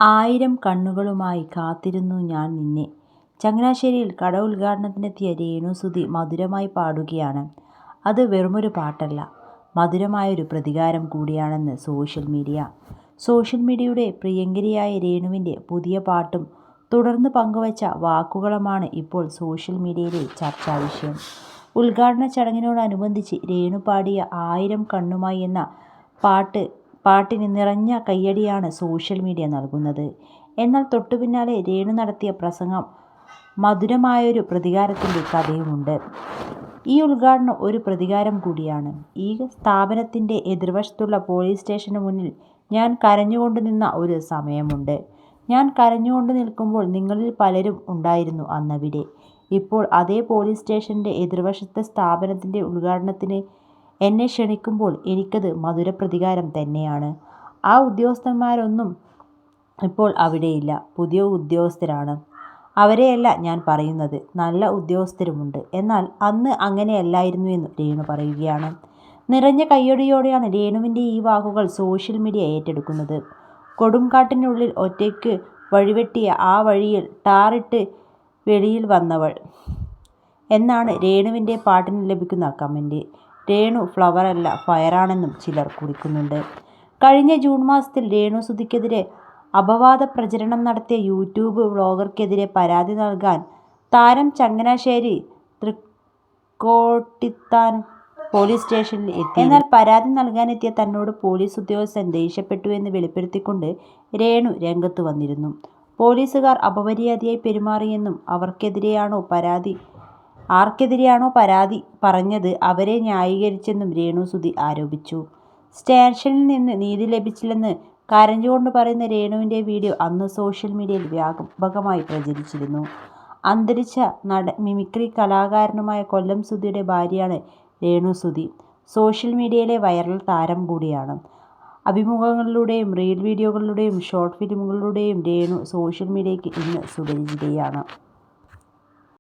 ആയിരം കണ്ണുകളുമായി കാത്തിരുന്നു ഞാൻ നിന്നെ. ചങ്ങനാശ്ശേരിയിൽ കട ഉദ്ഘാടനത്തിനെത്തിയ രേണുസുധി മധുരമായി പാടുകയാണ്. അത് വെറുമൊരു പാട്ടല്ല, മധുരമായൊരു പ്രതികാരം കൂടിയാണെന്ന് സോഷ്യൽ മീഡിയ. സോഷ്യൽ മീഡിയയുടെ പ്രിയങ്കരിയായ രേണുവിൻ്റെ പുതിയ പാട്ടും തുടർന്ന് പങ്കുവച്ച വാക്കുകളുമാണ് ഇപ്പോൾ സോഷ്യൽ മീഡിയയിലെ ചർച്ചാ വിഷയം. ഉദ്ഘാടന ചടങ്ങിനോടനുബന്ധിച്ച് രേണു പാടിയ ആയിരം കണ്ണുമായി എന്ന പാട്ടിന് നിറഞ്ഞ കയ്യടിയാണ് സോഷ്യൽ മീഡിയ നൽകുന്നത്. എന്നാൽ തൊട്ടുപിന്നാലെ രേണു നടത്തിയ പ്രസംഗം മധുരമായൊരു പ്രതികാരത്തിൻ്റെ കഥയുമുണ്ട്. ഈ ഉദ്ഘാടനം ഒരു പ്രതികാരം കൂടിയാണ്. ഈ സ്ഥാപനത്തിൻ്റെ എതിർവശത്തുള്ള പോലീസ് സ്റ്റേഷന് മുന്നിൽ ഞാൻ കരഞ്ഞുകൊണ്ട് നിന്ന ഒരു സമയമുണ്ട്. ഞാൻ കരഞ്ഞുകൊണ്ട് നിൽക്കുമ്പോൾ നിങ്ങളിൽ പലരും ഉണ്ടായിരുന്നു അന്നവിടെ. ഇപ്പോൾ അതേ പോലീസ് സ്റ്റേഷൻ്റെ എതിർവശത്തെ സ്ഥാപനത്തിൻ്റെ ഉദ്ഘാടനത്തിന് എന്നെ ക്ഷണിക്കുമ്പോൾ എനിക്കത് മധുരപ്രതികാരം തന്നെയാണ്. ആ ഉദ്യോഗസ്ഥന്മാരൊന്നും ഇപ്പോൾ അവിടെയില്ല, പുതിയ ഉദ്യോഗസ്ഥരാണ്. അവരെയല്ല ഞാൻ പറയുന്നത്, നല്ല ഉദ്യോഗസ്ഥരുമുണ്ട്. എന്നാൽ അന്ന് അങ്ങനെയല്ലായിരുന്നുവെന്ന് രേണു പറയുകയാണ്. നിറഞ്ഞ കയ്യടിയോടെയാണ് രേണുവിൻ്റെ ഈ വാക്കുകൾ സോഷ്യൽ മീഡിയ ഏറ്റെടുക്കുന്നത്. കൊടുങ്കാട്ടിനുള്ളിൽ ഒറ്റയ്ക്ക് വഴിവെട്ടിയ ആ വഴിയിൽ ടാറിട്ട് വെളിയിൽ വന്നവൾ എന്നാണ് രേണുവിൻ്റെ പാട്ടിന് ലഭിക്കുന്ന കമൻറ്റ്. രേണു ഫ്ലവറല്ല ഫയറാണെന്നും ചിലർ കുറിക്കുന്നുണ്ട്. കഴിഞ്ഞ ജൂൺ മാസത്തിൽ രേണുസുധിക്കെതിരെ അപവാദ പ്രചരണം നടത്തിയ യൂട്യൂബ് വ്ളോഗർക്കെതിരെ പരാതി നൽകാൻ താരം ചങ്ങനാശ്ശേരി തൃക്കോട്ടിത്താനം പോലീസ് സ്റ്റേഷനിൽ എത്തി. എന്നാൽ പരാതി നൽകാനെത്തിയ തന്നോട് പോലീസ് ഉദ്യോഗസ്ഥൻ ദേഷ്യപ്പെട്ടുവെന്ന് വെളിപ്പെടുത്തിക്കൊണ്ട് രേണു രംഗത്ത് വന്നിരുന്നു. പോലീസുകാർ അപമര്യാദയായി പെരുമാറിയെന്നും ആർക്കെതിരെയാണോ പരാതി പറഞ്ഞത് അവരെ ന്യായീകരിച്ചെന്നും രേണുസുധി ആരോപിച്ചു. സ്റ്റേഷനിൽ നിന്ന് നീതി ലഭിച്ചില്ലെന്ന് കരഞ്ഞുകൊണ്ട് പറയുന്ന രേണുവിൻ്റെ വീഡിയോ അന്ന് സോഷ്യൽ മീഡിയയിൽ വ്യാപകമായി പ്രചരിച്ചിരുന്നു. അന്തരിച്ച മിമിക്രി കലാകാരനുമായ കൊല്ലം സുധിയുടെ ഭാര്യയാണ് രേണുസുധി. സോഷ്യൽ മീഡിയയിലെ വൈറൽ താരം കൂടിയാണ്. അഭിമുഖങ്ങളിലൂടെയും റീൽ വീഡിയോകളിലൂടെയും ഷോർട്ട് ഫിലിമുകളിലൂടെയും രേണു സോഷ്യൽ മീഡിയയ്ക്ക് ഇന്ന് സുപരിചിതയാണ്.